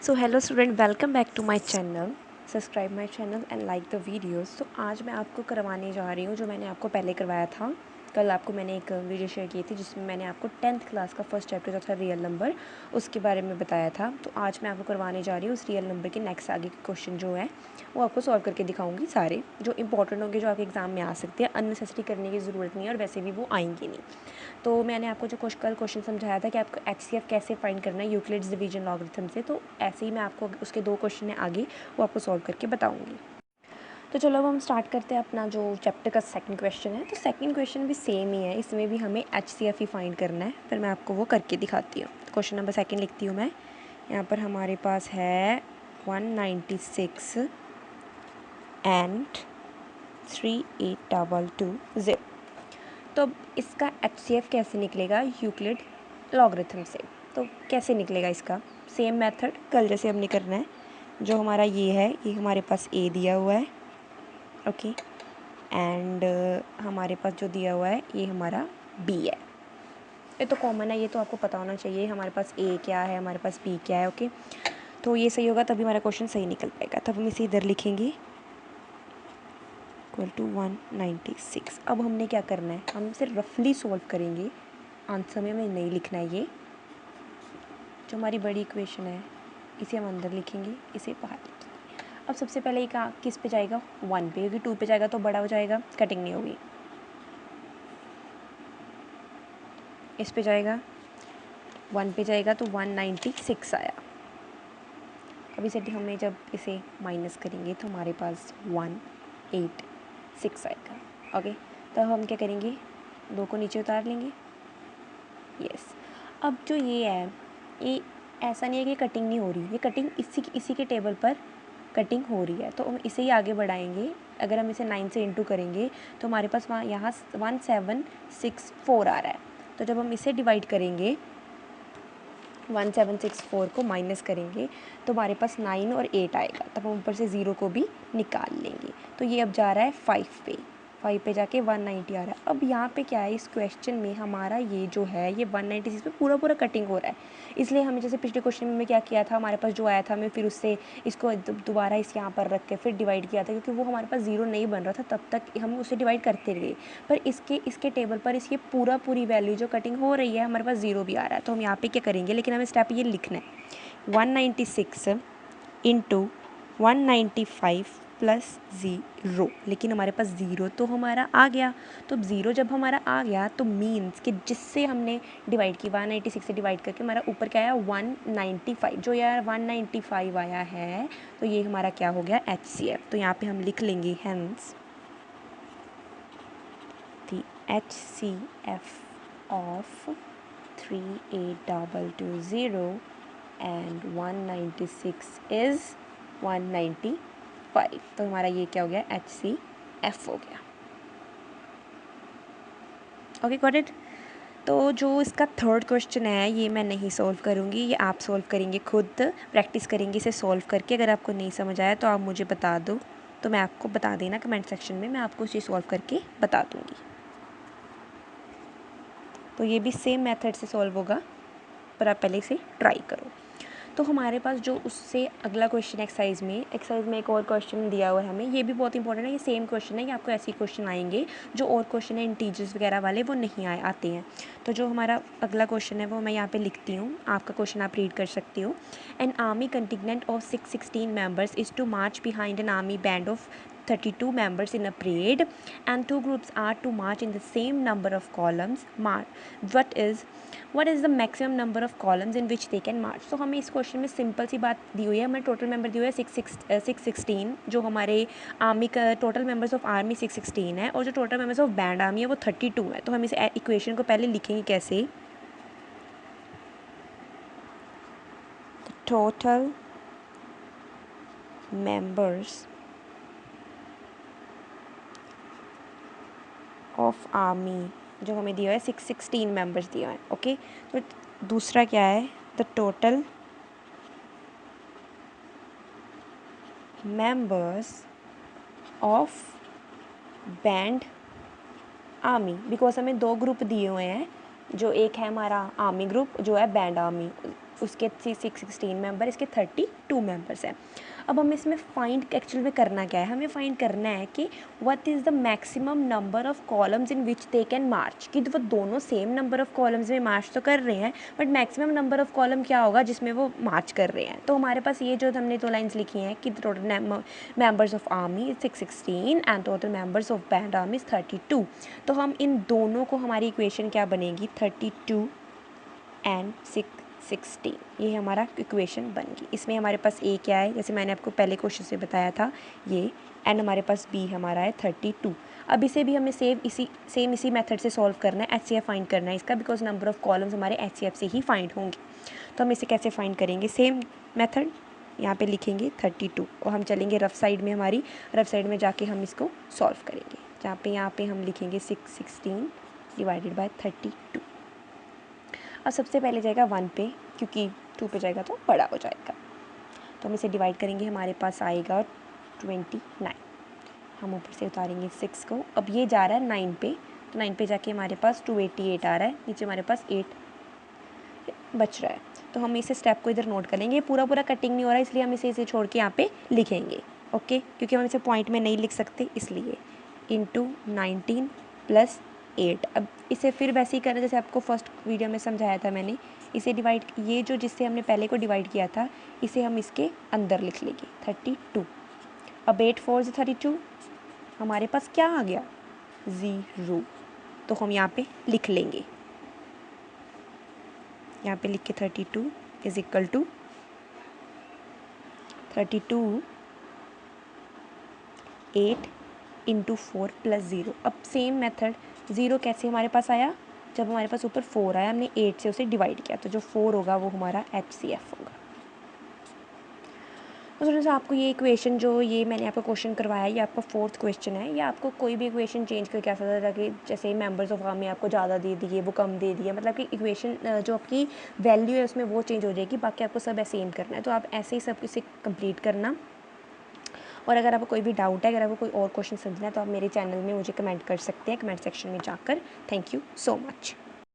So hello student, welcome back to my channel. Subscribe my channel and like the videos. तो आज मैं आपको करवाने जा रही हूँ जो मैंने आपको पहले करवाया था। कल आपको मैंने एक वीडियो शेयर की थी जिसमें मैंने आपको 10th क्लास का फर्स्ट चैप्टर जो था रियल नंबर, उसके बारे में बताया था। तो आज मैं आपको करवाने जा रही हूँ उस रियल नंबर के नेक्स्ट आगे के क्वेश्चन जो है वो आपको सॉल्व करके दिखाऊंगी, सारे जो इंपॉर्टेंट होंगे, जो आपके एग्जाम में आ सकते हैं। अननेसेसरी करने की ज़रूरत नहीं है और वैसे भी वो आएंगे नहीं। तो मैंने आपको जो कल क्वेश्चन समझाया था कि आपको HCF कैसे फाइंड करना है यूक्लिड्स डिवीजन लॉगरिथम से, तो ऐसे ही मैं आपको उसके 2 क्वेश्चन है आगे वो आपको सॉल्व करके बताऊंगी। तो चलो अब हम स्टार्ट करते हैं अपना जो चैप्टर का सेकंड क्वेश्चन है। तो सेकंड क्वेश्चन भी सेम ही है, इसमें भी हमें HCF ही फाइंड करना है। फिर मैं आपको वो करके दिखाती हूँ। क्वेश्चन नंबर सेकंड लिखती हूँ मैं। यहाँ पर हमारे पास है 196 एंड 38220। तो अब इसका HCF कैसे निकलेगा यूक्लिड लॉगरिथम से। तो कैसे निकलेगा इसका, सेम मेथड कल जैसे हमने करना है। जो हमारा ये है, ये हमारे पास A दिया हुआ है, ओके, एंड हमारे पास जो दिया हुआ है ये हमारा B है। ये तो कॉमन है, ये तो आपको पता होना चाहिए हमारे पास A क्या है, हमारे पास B क्या है, ओके। तो ये सही होगा तभी हमारा क्वेश्चन सही निकल पाएगा। तब हम इसे इधर लिखेंगे इक्वल टू 196। अब हमने क्या करना है, हम इसे रफली सॉल्व करेंगे, आंसर में हमें नहीं लिखना है। ये जो हमारी बड़ी इक्वेशन है इसे हम अंदर लिखेंगे, इसे बाहर लिखेंगे। अब सबसे पहले ये किस पे जाएगा, 1 पे, क्योंकि 2 पे जाएगा तो बड़ा हो जाएगा, कटिंग नहीं होगी। इस पे जाएगा, 1 पे जाएगा तो 196 आया। अब इसे हमें जब इसे माइनस करेंगे तो हमारे पास 186 आएगा, ओके। तब हम क्या करेंगे, 2 को नीचे उतार लेंगे, यस। अब जो ये है, ये ऐसा नहीं है कि कटिंग नहीं हो रही, ये कटिंग इसी के टेबल पर कटिंग हो रही है, तो हम इसे ही आगे बढ़ाएंगे। अगर हम इसे 9 से इंटू करेंगे तो हमारे पास वहाँ यहाँ 1764 आ रहा है। तो जब हम इसे डिवाइड करेंगे, 1764 को माइनस करेंगे तो हमारे पास 9 और 8 आएगा। तब हम ऊपर से 0 को भी निकाल लेंगे। तो ये अब जा रहा है 5 पे जाके 190 आ रहा है। अब यहाँ पे क्या है, इस क्वेश्चन में हमारा ये जो है ये 196 पे पूरा कटिंग हो रहा है। इसलिए हमें जैसे पिछले क्वेश्चन में क्या किया था, हमारे पास जो आया था हमें फिर उससे इसको दोबारा इस यहाँ पर रख के फिर डिवाइड किया था, क्योंकि वो हमारे पास 0 नहीं बन रहा था, तब तक हम उसे डिवाइड करते रहे। पर इसके टेबल पर इसकी पूरी वैल्यू जो कटिंग हो रही है हमारे पास 0 भी आ रहा है। तो हम यहाँ पे क्या करेंगे, लेकिन हमें स्टेप ये लिखना है, 196 इंटू 195 प्लस 0। लेकिन हमारे पास 0 तो हमारा आ गया। तो अब 0 जब हमारा आ गया तो मीन्स कि जिससे हमने डिवाइड की 196 से डिवाइड करके हमारा ऊपर क्या आया, 195। जो यार 195 आया है तो ये हमारा क्या हो गया, HCF। तो यहाँ पे हम लिख लेंगे hence the HCF of 38220 and 196 is 195। तो हमारा ये क्या हो गया, HCF हो गया, ओके, गॉट इट। तो जो इसका थर्ड क्वेश्चन है ये मैं नहीं सॉल्व करूँगी, ये आप सॉल्व करेंगे, खुद प्रैक्टिस करेंगे इसे सॉल्व करके। अगर आपको नहीं समझ आया तो आप मुझे बता दो, तो मैं आपको बता देना कमेंट सेक्शन में, मैं आपको इसे सॉल्व करके बता दूँगी। तो ये भी सेम मेथड से सॉल्व होगा, पर आप पहले इसे ट्राई करो। तो हमारे पास जो उससे अगला क्वेश्चन एक्सरसाइज में एक और क्वेश्चन दिया हुआ है हमें, ये भी बहुत इंपॉर्टेंट है। ये सेम क्वेश्चन है कि आपको ऐसे क्वेश्चन आएंगे, जो और क्वेश्चन है इंटीजर्स वगैरह वाले वो नहीं आते हैं। तो जो हमारा अगला क्वेश्चन है वो मैं यहाँ पे लिखती हूँ, आपका क्वेश्चन आप रीड कर सकती हो। An army contingent of 616 members is to march behind an army band of 32 members in a parade, and 2 groups are to march in the same number of columns. What is the maximum number of columns in which they can march? तो हमें इस question में simple सी बात दी हुई है, हमें total member दी हुई है 616, जो हमारे आर्मी का टोटल मेंबर्स ऑफ आर्मी 616 है, और जो total members of band army है वो 32 है। तो हम इस इक्वेशन को पहले लिखेंगे कैसे, टोटल मेंबर्स ऑफ आर्मी जो हमें दिया है 616 मेंबर्स दिया है, ओके। तो दूसरा क्या है, the total members of band army, because हमें 2 ग्रुप दिए हुए हैं, जो एक है हमारा आर्मी ग्रुप जो है बैंड आर्मी, उसके 16 मेंबर, इसके 32 मेंबर्स हैं। अब हमें इसमें फाइंड एक्चुअल में करना क्या है, हमें फाइंड करना है कि what is the maximum number of columns in which they can march, कि वो दोनों सेम नंबर ऑफ कॉलम्स में मार्च तो कर रहे हैं, but maximum number of column क्या होगा जिसमें वो मार्च कर रहे हैं। तो हमारे पास ये जो हमने 2 लाइन्स लिखी हैं कि total members of army is 616 and total members of band army is 32। तो हम इन दोनों को, हमारी इक्वेशन क्या बनेगी, 32 एंड 616, ये हमारा इक्वेशन बन गई। इसमें हमारे पास ए क्या है, जैसे मैंने आपको पहले क्वेश्चन से बताया था ये, एंड हमारे पास बी हमारा है 32। अब इसे भी हमें सेम इसी मेथड से सॉल्व करना है, HCF फाइंड करना है इसका, बिकॉज नंबर ऑफ कॉलम्स हमारे HCF से ही फाइंड होंगे। तो हम इसे कैसे फाइंड करेंगे, सेम मेथड, यहाँ पे लिखेंगे 32 और हम चलेंगे रफ साइड में, हमारी रफ साइड में जाके हम इसको सॉल्व करेंगे, जहाँ पे यहाँ पे हम लिखेंगे 616 डिवाइडेड बाय 32। अब सबसे पहले जाएगा 1 पे, क्योंकि 2 पे जाएगा तो बड़ा हो जाएगा, तो हम इसे डिवाइड करेंगे, हमारे पास आएगा 29। हम ऊपर से उतारेंगे 6 को, अब ये जा रहा है 9 पे, तो 9 पे जाके हमारे पास 288 आ रहा है, नीचे हमारे पास 8 बच रहा है। तो हम इसे स्टेप को इधर नोट कर लेंगे, पूरा कटिंग नहीं हो रहा है इसलिए हम इसे छोड़ के यहाँ पे लिखेंगे, ओके, क्योंकि हम इसे पॉइंट में नहीं लिख सकते इसलिए, इंटू 19 प्लस 8। अब इसे फिर वैसे ही करना जैसे आपको फर्स्ट वीडियो में समझाया था मैंने, इसे डिवाइड, ये जो जिससे हमने पहले को डिवाइड किया था इसे हम इसके अंदर लिख लेंगे 32। अब 8 4 से 32, हमारे पास क्या आ गया, 0, तो हम यहाँ पे लिख लेंगे, यहाँ पे लिख के 32 is equal to 32 8 into 4 plus 0। अब सेम मेथड, 0 कैसे हमारे पास आया, जब हमारे पास ऊपर 4 आया हमने 8 से उसे डिवाइड किया, तो जो 4 होगा वो हमारा HCF होगा। तो स्टूडेंट्स आपको ये इक्वेशन जो ये मैंने आपको क्वेश्चन करवाया है, ये आपका 4th क्वेश्चन है, या आपको कोई भी इक्वेशन चेंज करके आ सकता था कि जैसे मेंबर्स ऑफ आर्मी आपको ज़्यादा दे दिए, वो कम दे दिए, मतलब कि इक्वेशन जो आपकी वैल्यू है उसमें वो चेंज हो जाएगी, बाकी आपको सब ऐसे सेम करना है। तो आप ऐसे ही सब इसे कंप्लीट करना, और अगर आपको कोई भी डाउट है, अगर आपको कोई और क्वेश्चन समझना है तो आप मेरे चैनल में मुझे कमेंट कर सकते हैं, कमेंट सेक्शन में जाकर। Thank you so much.